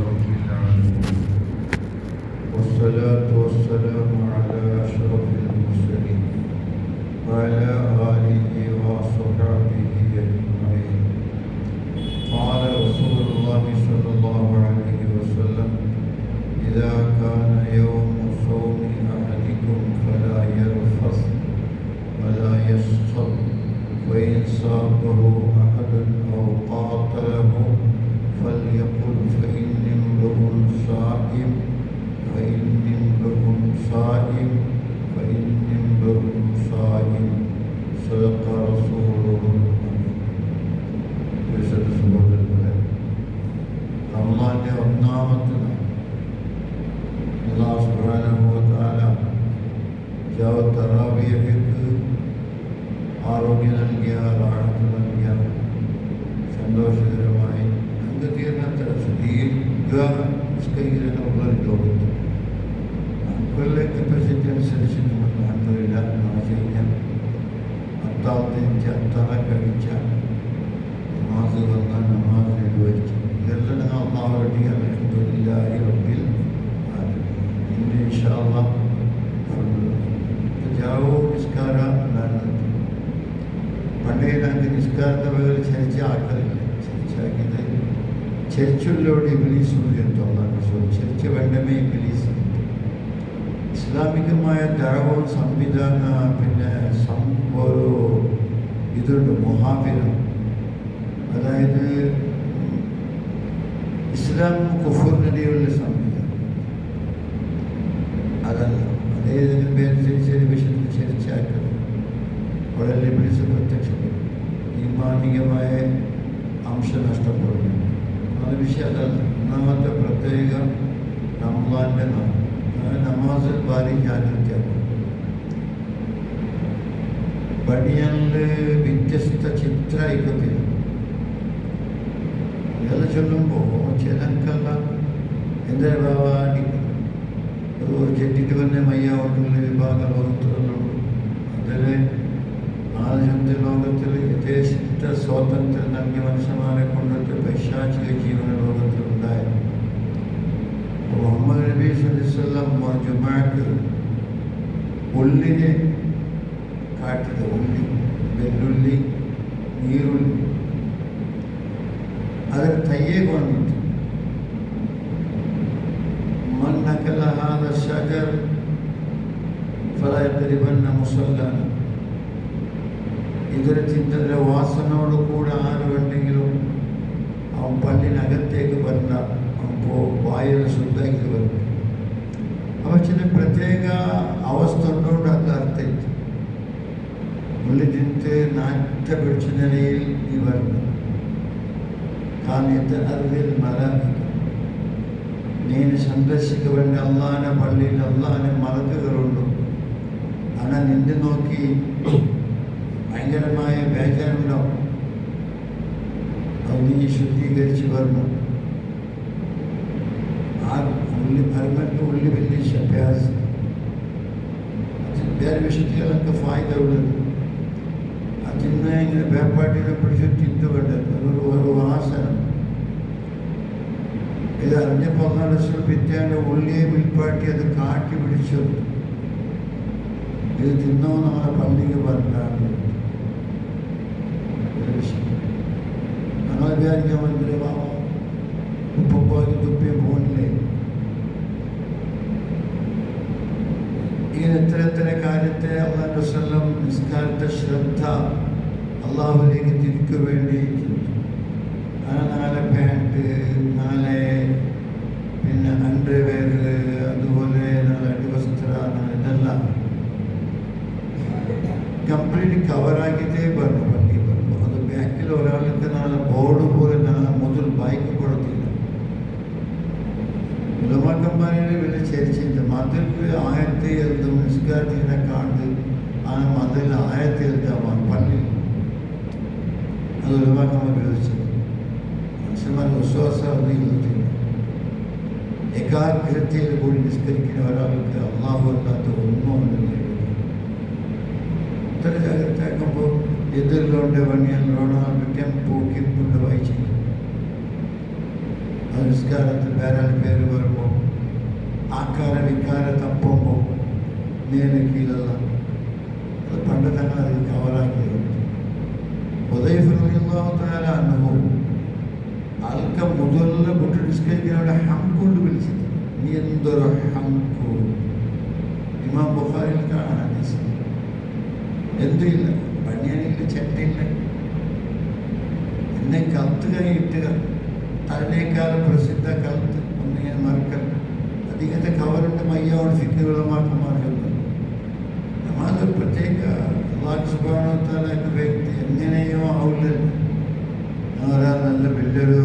رب العالمين والصلاة والسلام على أشرف المرسلين وعلى آله وصحبه أجمعين. قال رسول الله صلى الله عليه وسلم: إذا كان يوم صوم أحدكم فلا يرفث ولا يسخط، وإن صابه أحد أو قاتله فليقل فإني امرؤ صائم فإني امرؤ صائم فإني امرؤ صائم. صدق رسوله വിശുദ്ധ സഹോദരങ്ങളെ, റമളാന്റെ ഒന്നാമത്തെ അല്ലാഹു സുബ്ഹാനഹു വ തആല തറാവിയക്ക് ആരോഗ്യം നൽകിയ, റാഹത്ത് നൽകിയ, സന്തോഷകരമായി അംഗതീർണത്ര ദീർഘസ്കരികളുള്ള ലോകത്ത് നമുക്കുള്ള കപ്പാസിറ്റി അനുസരിച്ച് നമ്മൾ അൽഹംദുലില്ല കഴിഞ്ഞ അത്താഴ കഴിച്ച നമാസ് വന്ന നമാസ് നിർവഹിച്ചു. ഇതെല്ലാം നിങ്ങൾ അല്ലാഹുവിന്റെ അൽഹംദുലില്ലാഹി റബ്ബിൽ ആലമീൻ. ഇൻഷാ അല്ലാഹ് ജാവോ നിസ്കാര പണ്ടേ ഞങ്ങൾക്ക് നിസ്കാരത്തെ വേറെ ചരിച്ച ആക്കലില്ല. ചരിച്ചാക്കിയത് ചരിച്ചുള്ളോട് ഇബ്ലീസ് ചരിച്ച വേണ്ടമേ ഇബ്ലീസ്. ഇസ്ലാമികമായ ദഅവവും സംവിധാന പിന്നെ ഒരു ഇതുണ്ട്, മുഹാബിരം. അതായത് ഇസ്ലാം കുഫറിനിടയിലുള്ള സംവിധാനം അതല്ല. അതേതെങ്കിലും പേര് ചരിച്ച വിഷയത്തിൽ ചരിച്ചാക്കുന്നത് അവിടെ ഇബ്ലീസ് പ്രത്യക്ഷപ്പെടും. ഈമാനികമായ അംശം നഷ്ടപ്പെടുന്നു. അത് വിഷയം അതല്ല. ഒന്നാമത്തെ പ്രത്യേക റമളാന്റെ നമാസിൽ ഭാരി ജാഗ്രതയാക്കും. ബടിയനില് വ്യത്യസ്ത ചിത്രയിക്കത്തില്ല. ഇതെല്ലാം ചൊല്ലുമ്പോൾ ചിലർക്കെല്ലാം എന്താ ഭാവാടിക്കും. ഒരു ചെട്ടിട്ട് തന്നെ മയ്യാവട്ടുള്ള വിഭാഗം ലോകത്തിലുള്ളൂ. അതിൽ ആദ്യത്തെ ലോകത്തിൽ യഥേഷ്ട സ്വാതന്ത്ര്യം നൽകിയ മനുഷ്യന്മാരെ കൊണ്ടിട്ട് പൈശാചിക ജീവന ലോകത്തിലുണ്ടായിരുന്നു. മുഹമ്മദ് നബി സ്വല്ലല്ലാഹു അലൈഹി വസല്ലം ജുമാക്ക് ഉള്ളിനെ കാട്ടിയത്. ഉള്ളി, വെല്ലുള്ളി, നീരുള്ളി, അതിൽ തയ്യെ കൊണ്ടിട്ട് മൻ അകല ഹാദ ശജർ ഫലാ യഖ്രിബന്ന മുസല്ലന. ഇതൊരു ചിന്തയുടെ വാസനയോട് കൂടെ ആരുണ്ടെങ്കിലും അവൻ പള്ളിനകത്തേക്ക് വരണ്ട, വായു ശുദ്ധാക്കി വരും. അപ്പോൾ ചില പ്രത്യേക അവസ്ഥ ഉണ്ടോണ്ട് അത് അർത്ഥം ഉള്ളി തിരിച്ച് നാറ്റ പിടിച്ച നിലയിൽ ഈ വരണം. കാണിയത്തെ അറിവിൽ മലാമിക നീന് സന്ദർശിക്ക വേണ്ട അള്ളാഹിന്റെ പള്ളിയിൽ അള്ളാഹിന്റെ മലക്കുകളുണ്ട്. ஆனால் നിന്നെ നോക്കി ഭയങ്കരമായ ബേജാറുണ്ടാവും. അത് നീ ശുദ്ധീകരിച്ച് വരണം. ആ ഉള്ളി ഭരമൻ്റെ ഉള്ളി വലിയ അഭ്യാസം. വേറെ വിഷയത്തിലൊക്കെ ഫായ്ദ ഉള്ളത്. അതിന് ഇങ്ങനെ വേപ്പാട്ടിനെ പിടിച്ച് തിന്ത് വേണ്ടത് ഒരു ആസനം. ഇത് അറിഞ്ഞപ്പോൾ അള്ളാഹു വിദ്യാന്റെ ഉള്ളിയെ വിൽപ്പാട്ടി അത് കാട്ടി പിടിച്ചു. ഇത് തിന്നോ നമ്മളെ പള്ളിക്ക് പറഞ്ഞാണ്. ഞങ്ങൾ വിചാരിക്കാൻ മനസ്സിലാവാമോ ഉപ്പപ്പോയി തുപ്പിയ ഫോണിലെ ഇങ്ങനെ എത്ര കാര്യത്തെ അള്ളാഹു വസല്ലം നിസ്കാരത്തെ ശ്രദ്ധ അള്ളാഹുവിലേക്ക് തിരിക്കു വേണ്ടി. നാളെ പാൻറ്റ്, നാളെ പിന്നെ അണ്ടർവെയർ, അതുപോലെ നാളെ അടിവസ്ത്ര, ഇതെല്ലാം കംപ്ലീറ്റ് കവറാക്കിയിട്ടേ പറഞ്ഞു പള്ളി പറഞ്ഞു. അത് ബാക്കിൽ ഒരാൾക്ക് നാളെ ബോർഡ് പോലെ നാളെ മുതൽ ബൈക്ക് കൊടുത്തില്ല. ഉലമാക്കന്മാരെ വലിയ ചരിച്ചില്ല. മതിൽ ആയത്തെ എഴുതും നിസ്കാരത്തിനെ കാണ്ട് ആ മതിൽ ആയത്തെ എഴുതാമാണ് പള്ളി. അത് ഉലമാക്കന്മാർ ഉപയോഗിച്ചത്. മനുഷ്യന്മാർ വിശ്വാസം എഴുതിയില്ല. ഏകാഗ്രതയിൽ കൂടി നിസ്കരിക്കുന്ന ഒരാൾക്ക് അള്ളാഹു അല്ലാത്ത ഒന്നുമില്ല. ഇത്ര ജാഗ്രതയാക്കുമ്പോൾ എതിരിലോണ്ട് വണ്ടിയിലോണോ ടെമ്പോ കിപ്പുണ്ട് വായിച്ചു. നിസ്കാരത്തിൽ വേറെ പേര് വരുമ്പോൾ ആക്കാര വിക്കാര തപ്പുമ്പോൾ മേലെ കീഴല്ല അത് പണ്ട് തന്നെ അത് കവറാക്കിയത്. ആൾക്ക മുതല മുട്ട് നിസ്കരിക്കുന്നവരുടെ ഹംകൊണ്ട് വിളിച്ചത് നീ എന്തൊരു ഹംകു. ഇമാം ബുഖാരിയിൽ കാണാൻ എന്തില്ല പണിയാനില്ല ചെട്ടയില്ല എന്നെ കത്ത് കൈയിട്ടുക അതിനേക്കാൾ പ്രസിദ്ധ കൽത്ത് ഒന്നിങ്ങനെ മറക്കൽ അതിങ്ങനത്തെ കവറിൻ്റെ മയ്യോട് ഫിക്കുകളുമാക്കുമാർ ചൊല്ലുന്നു. നമ്മളൊരു പ്രത്യേക അല്ലാഹു സുബ്ഹാനഹു വ തആല എന്ന വ്യക്തി എങ്ങനെയോ ആവില്ലല്ലോ. ഒരാൾ നല്ല വലിയൊരു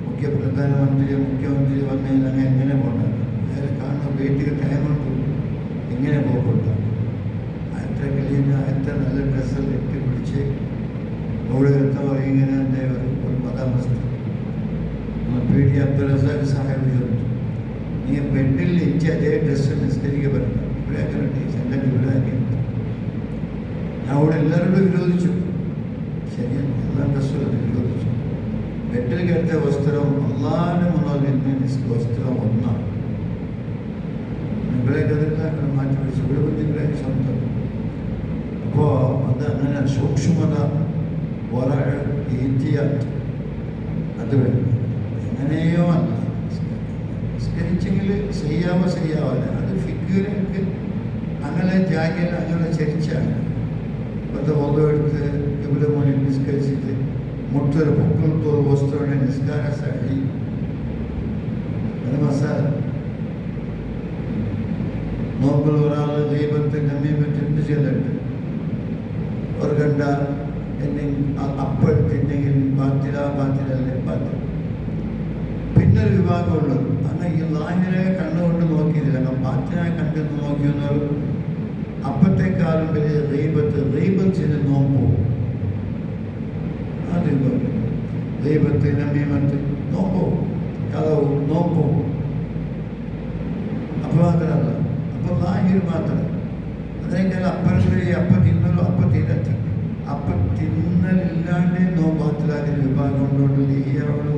മുഖ്യമന്ത്രി വന്നു കഴിഞ്ഞാൽ എങ്ങനെ പോകണം അയാൾ കാണുന്ന വീട്ടിൽ ടൈമുണ്ട് എങ്ങനെ പോകണ്ട അത്ര ക്ലീൻ അത്ര നല്ല ഡ്രസ്സെല്ലാം ഇട്ട് പിടിച്ച് അവിടെ എത്താൻ ഇങ്ങനെ എൻ്റെ ഒരു മതാമസ്തി പി.ടി. അബ്ദുൽ റസാഖ് സാഹിബ് ചോദിച്ചു നീ ബെഡിൽ ഇഞ്ച് അതേ ഡ്രസ്സ് നിസ്കരിക്കപ്പെടണം. ഇവിടെ അങ്ങനെ എൻ്റെ ഇവിടെ ഞാൻ അവിടെ എല്ലാവരോടും വിരോധിച്ചു. ശരിയാണ്, എല്ലാ ഡ്രസ്സും അത് വിരോധിച്ചു. ബെഡിൽ കിടത്ത വസ്ത്രം അള്ളാഹിന്റെ മുന്നിൽ വസ്ത്രം ഒന്നാണ്. ഇവിടെ കഥകളാക്കണം മാറ്റി പിടിച്ചു ഇവിടെ ബുദ്ധികളെ സ്വന്തം. അപ്പോൾ അത് അങ്ങനെ സൂക്ഷ്മത അത് വേണം. എങ്ങനെയോ അല്ല നിസ്കരിച്ചെങ്കിൽ ചെയ്യാവാല്ല അത് ഫിഗറിക്ക് അങ്ങനെ ജാഗ്യയിൽ അങ്ങനെ ചരിച്ചാണ്. ഇപ്പോഴത്തെ വധു എടുത്ത് ഇവിടെ മോനിൽ നിസ്കരിച്ചിട്ട് മുട്ടൊരു പൊക്കളത്തോട് വസ്തുവിടെ നിസ്കാര സഹി അത് മസാല നോമ്പിൽ ഒരാൾ ദൈവത്തെ നമ്മെ എന്ത് ചെയ്തിട്ട് ഒരു കണ്ട അപ്പെടുത്തിണ്ടെങ്കിൽ ബാത്തിലല്ലേ ബാത്തിൽ. പിന്നൊരു വിഭാഗമുള്ളത് അങ്ങനെ ഈ ലാഹിനെ കണ്ണുകൊണ്ട് നോക്കിയില്ല, ബാത്തിനായി കണ്ടെന്ന് നോക്കിയെന്നൊരു അപ്പത്തെക്കാളും വലിയ ദൈവത്തിന് നോമ്പോ ദൈവത്തെ നമ്മീമത്ത് നോമ്പോ കളവും നോമ്പോ. അപ്പോൾ മാത്രമല്ല, അപ്പോൾ ലാഹിർ മാത്രം അതിനേക്കാൾ അപ്പുറത്തെ അപ്പ തീരത്തി തിന്നലില്ലാണ്ട് നോമ്പാത്തിലാക്കുന്ന വിഭാഗം കൊണ്ടുകൊണ്ട് ഈ അവിടെ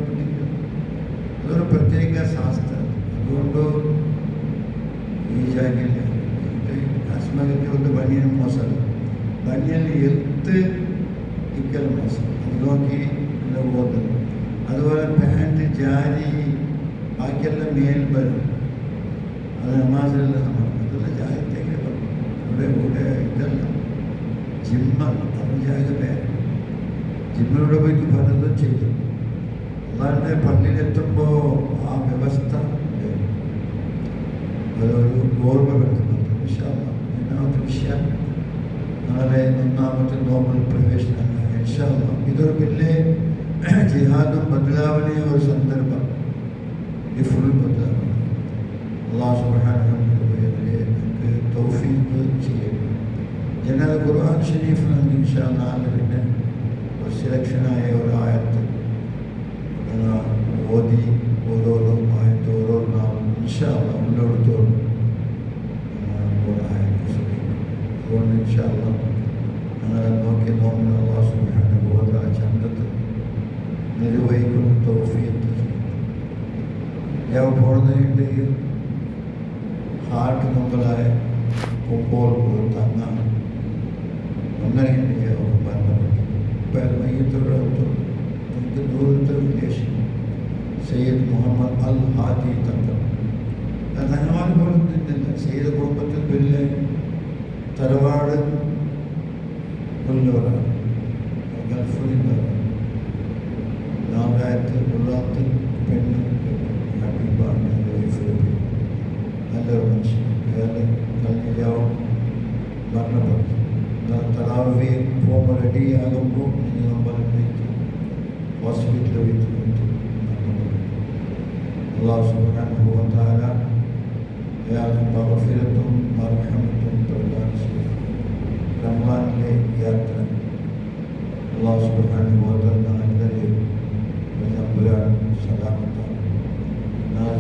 അതൊരു പ്രത്യേക ശാസ്ത്രം. അതുകൊണ്ട് ഈ ജാഗ്യല്ല കാശ്മീരത്തെ ಒಂದು ಬನಿಯನ್ ಮೋಸಲ್ಲ, ಬನಿಯಲ್ಲಿ ಎತ್ತು ಇಕ್ಕಲ್ ಮೋಸ നോക്കി ഓതും. അതുപോലെ പാൻറ്റ് ജാരി ബാക്കിയെല്ലാം മേൽ വരും, അത് നമാസിലുള്ള സമയം അതെല്ലാം ജാഗ്രതയ്ക്ക് വരും. ഇവിടെ ഇതല്ല ജിമ്മ ജാഗ്രത ജിമ്മിലൂടെ പോയിട്ട് പലതും ചെയ്തു. അല്ലാണ്ട് പള്ളിയിലെത്തുമ്പോൾ ആ വ്യവസ്ഥ അതൊരു ഓർമ്മപ്പെടുത്തുന്നുണ്ട്. ഒന്നാമത്തെ വിഷയം നാളെ 1ാമത്തെ നോമ്പൽ പ്രവേശനമാണ് ഇൻഷാ അല്ലാഹ്. ഇതൊരു വലിയ ജിഹാദും ബദലാവനെയ ഒരു സന്ദർഭം. ഈ ഫുൾ ബദലാവ അല്ലാഹു സുബ്ഹാനഹു വ തആല തൗഫീഖ് ചെയ്യട്ടെ. ജനറൽ ഖുർആൻ ഷരീഫ് ഇൻഷാ അല്ലാഹ് പിന്നെ ഒരു സെലക്ഷനായ ഒരു ആയത്ത് ഓതി ഓരോരോ ആയത്ത് ഓരോ നാളും ഇൻഷാ അല്ലാഹ് ഉള്ളെടുത്തോളും അതുകൊണ്ട് ഇൻഷാ അല്ലാഹ് അങ്ങനെ നോക്കി നോക്കുന്ന അല്ലാഹു സുബ്ഹാനഹു വ തആല ചന്തത്ത് നിർവഹിക്കുന്ന തൗഫീഖ് ചെയ്യും. ഞാൻ പോകുന്നതിൻ്റെ ഹാർട്ട് നമ്പറായ കുമ്പോൾ തന്ന അങ്ങനെ ബന്ധപ്പെട്ടു. ഇപ്പം മയ്യത്തോടെ നമുക്ക് ദൂരത്തെ വിദേശം സയ്യിദ് മുഹമ്മദ് അൽ ഹാദി തങ്ങൾ തങ്ങന്മാർ പോലും നിന്നില്ല. സയ്യിദ് കുടുംബത്തിൽ വലിയ തറവാട് ഉള്ളവരാണ്. ഗൾഫിലുള്ളവരാണ്. നാലായിരത്തി ഉള്ളാത്തിൽ പെണ്ണ് ഹബീബാണ് വൈഫിൽ നല്ലൊരു മനുഷ്യൻ. അയാൾ കഴിഞ്ഞാവും മരണപ്പെട്ടു. തറാവി പോകുമ്പോൾ റെഡിയാകുമ്പോൾ നമ്മൾ ഹോസ്പിറ്റലിൽ വെച്ചിട്ട് അല്ലാഹു സുബ്ഹാനഹു വ തആല അയാൾക്ക് മഗ്ഫിറത്തും മർഹമത്തും പ്രദാനം ചെയ്യും. റമളാനിലെ യാത്ര അല്ലാഹു സുബ്ഹാനഹു വ തആല നാട്ടിലെ തമ്പുരാൻ സലാമത്താണ്.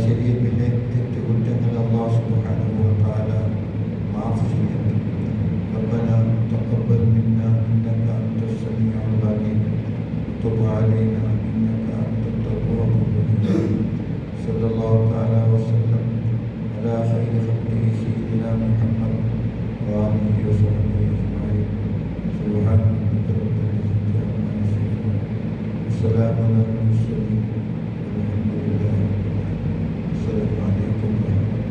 ചെറിയ വലിയ തെറ്റ് കുറ്റങ്ങൾ അല്ലാഹു സുബ്ഹാനഹു വ തആല മാഫ് ചെയ്യട്ടെ. ربنا تقبل منا إنك أنت السميع العليم وتب علينا إنك أنت التواب الرحيم ഉണ്ടാകുന്ന ഈശ്വരി السلام عليكم ورحمة الله